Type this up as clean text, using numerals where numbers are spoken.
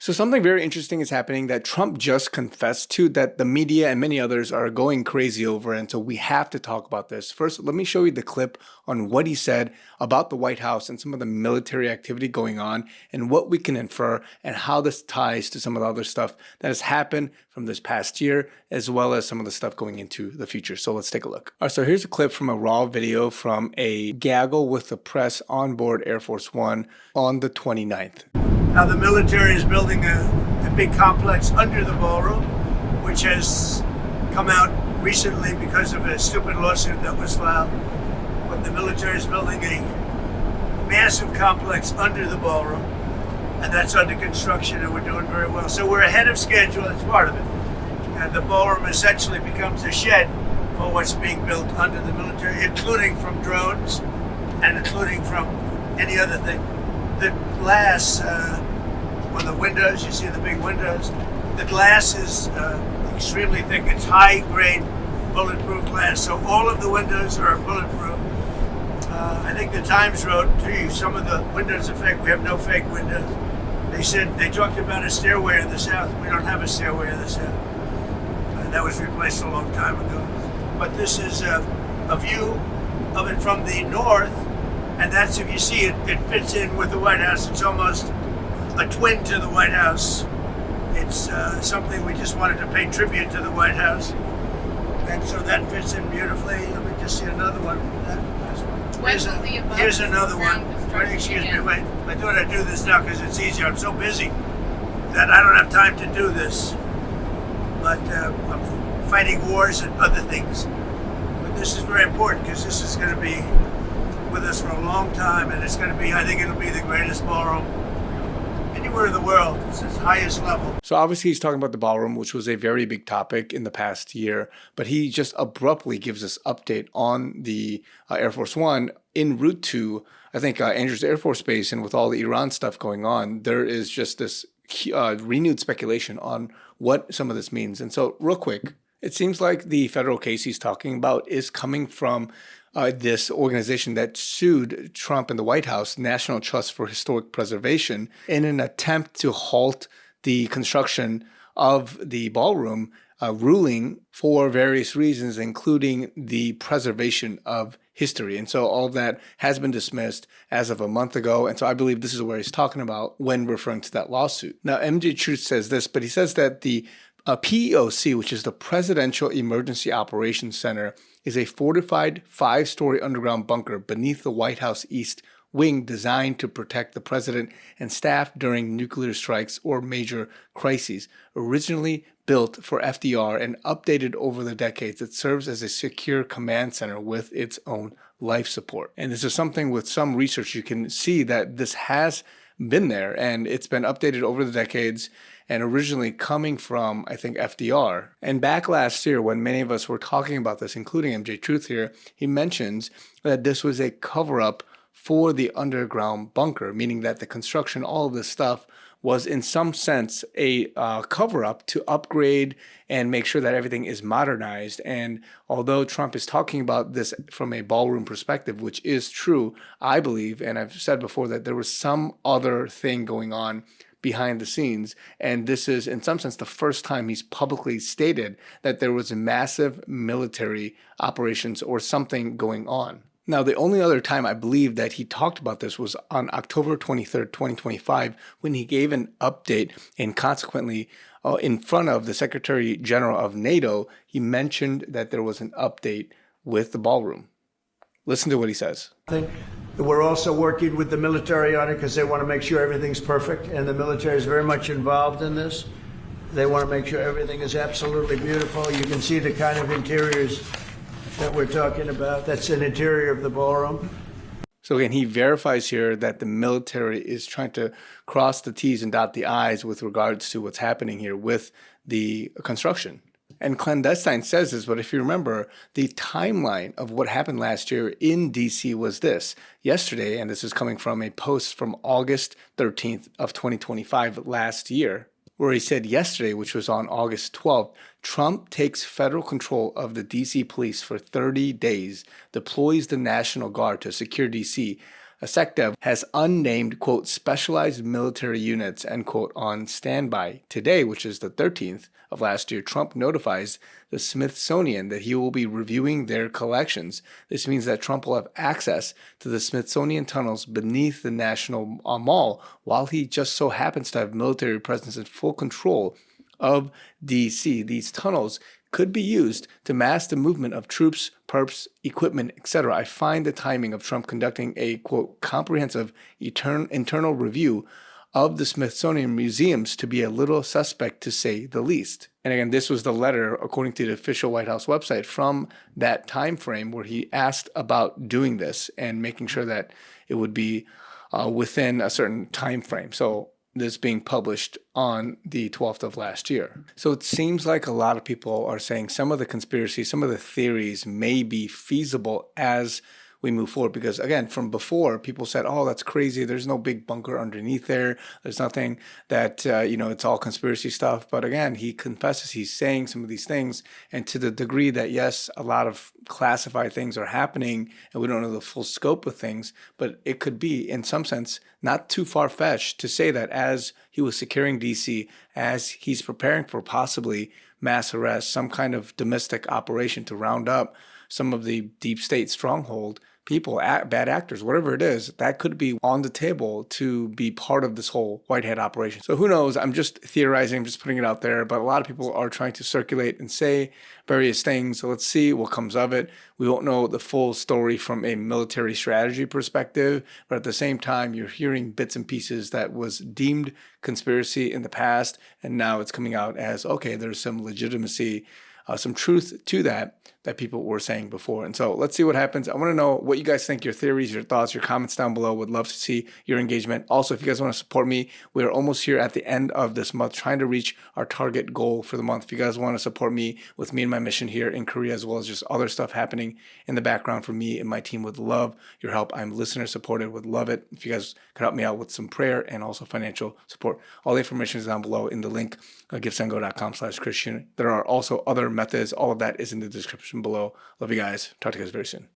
So something very interesting is happening that Trump just confessed to that the media and many others are going crazy over. And so we have to talk about this. First, let me show you the clip on what he said about the White House and some of the military activity going on and what we can infer and how this ties to some of the other stuff that has happened from this past year, as well as some of the stuff going into the future. So let's take a look. All right, so here's a clip from a raw video from a gaggle with the press on board Air Force One on the 29th. Now the military is building a big complex under the ballroom, which has come out recently because of a stupid lawsuit that was filed. But the military is building a massive complex under the ballroom, and that's under construction, and we're doing very well. So we're ahead of schedule, that's part of it. And the ballroom essentially becomes a shed for what's being built under the military, including from drones and including from any other thing. The glass on the windows, you see the big windows, the glass is extremely thick. It's high-grade bulletproof glass, so all of the windows are bulletproof. I think the Times wrote, gee, some of the windows are fake. We have no fake windows. They talked about a stairway in the south. We don't have a stairway in the south. That was replaced a long time ago. But this is a view of it from the north, and that's, if you see it, it fits in with the White House. It's almost a twin to the White House. It's something we just wanted to pay tribute to the White House. And so that fits in beautifully. Let me just see another one. Here's another one. Excuse me, wait. I thought I'd do this now because it's easier. I'm so busy that I don't have time to do this. But I'm fighting wars and other things. But this is very important because this is going to be with us for a long time, and it's going to be, I think it'll be the greatest ballroom anywhere in the world. It's its highest level. So obviously he's talking about the ballroom, which was a very big topic in the past year, but he just abruptly gives us update on the Air Force One en route to, I think, Andrews Air Force Base. And with all the Iran stuff going on, there is just this renewed speculation on what some of this means. And so real quick, it seems like the federal case he's talking about is coming from this organization that sued Trump and the White House, National Trust for Historic Preservation, in an attempt to halt the construction of the ballroom, ruling for various reasons, including the preservation of history. And so all of that has been dismissed as of a month ago. And so I believe this is where he's talking about when referring to that lawsuit. Now, MJ Truth says this, but he says that the PEOC, which is the Presidential Emergency Operations Center, is a fortified 5-story underground bunker beneath the White House East Wing designed to protect the president and staff during nuclear strikes or major crises. Originally built for FDR and updated over the decades, it serves as a secure command center with its own life support. And this is something with some research you can see that this has been there, and it's been updated over the decades, and originally coming from, I think, FDR. And back last year, when many of us were talking about this, including MJ Truth here, he mentions that this was a cover-up for the underground bunker, meaning that the construction, all of this stuff, was in some sense a cover-up to upgrade and make sure that everything is modernized. And although Trump is talking about this from a ballroom perspective, which is true, I believe, and I've said before, that there was some other thing going on behind the scenes. And this is, in some sense, the first time he's publicly stated that there was massive military operations or something going on. Now, the only other time I believe that he talked about this was on October 23rd, 2025, when he gave an update, and consequently, in front of the Secretary General of NATO, he mentioned that there was an update with the ballroom. Listen to what he says. We're also working with the military on it because they want to make sure everything's perfect, and the military is very much involved in this. They want to make sure everything is absolutely beautiful. You can see the kind of interiors that we're talking about. That's an interior of the ballroom. So again, he verifies here that the military is trying to cross the T's and dot the I's with regards to what's happening here with the construction. And Clandestine says this, but if you remember, the timeline of what happened last year in D.C. was this. Yesterday, and this is coming from a post from August 13th of 2025 last year, where he said yesterday, which was on August 12th, Trump takes federal control of the D.C. police for 30 days, deploys the National Guard to secure D.C., A SecDev has unnamed, quote, specialized military units, end quote, on standby. Today, which is the 13th of last year, Trump notifies the Smithsonian that he will be reviewing their collections. This means that Trump will have access to the Smithsonian tunnels beneath the National Mall, while he just so happens to have military presence and full control of DC. These tunnels could be used to mask the movement of troops, perps, equipment, etc. I find the timing of Trump conducting a, quote, comprehensive internal review of the Smithsonian museums to be a little suspect, to say the least. And again, this was the letter, according to the official White House website, from that time frame where he asked about doing this and making sure that it would be within a certain time frame. So this being published on the 12th of last year. So it seems like a lot of people are saying some of the conspiracies, some of the theories may be feasible as we move forward. Because again, from before, people said, oh, that's crazy. There's no big bunker underneath there. There's nothing that, it's all conspiracy stuff. But again, he confesses, he's saying some of these things. And to the degree that, yes, a lot of classified things are happening and we don't know the full scope of things, but it could be, in some sense, not too far-fetched to say that as he was securing DC, as he's preparing for possibly mass arrest, some kind of domestic operation to round up some of the deep state stronghold people, bad actors, whatever it is, that could be on the table to be part of this whole Whitehead operation. So who knows? I'm just theorizing, I'm just putting it out there, but a lot of people are trying to circulate and say various things. So let's see what comes of it. We won't know the full story from a military strategy perspective, but at the same time, you're hearing bits and pieces that was deemed conspiracy in the past, and now it's coming out as, okay, there's some legitimacy, some truth to that people were saying before. And so let's see what happens. I want to know what you guys think, your theories, your thoughts, your comments down below. Would love to see your engagement. Also, if you guys want to support me, we're almost here at the end of this month, trying to reach our target goal for the month. If you guys want to support me with me and my mission here in Korea, as well as just other stuff happening in the background for me and my team, would love your help. I'm listener supported, would love it if you guys could help me out with some prayer and also financial support. All the information is down below in the link, givesendgo.com/chrisyoonyt. There are also other methods. All of that is in the description below. Love you guys. Talk to you guys very soon.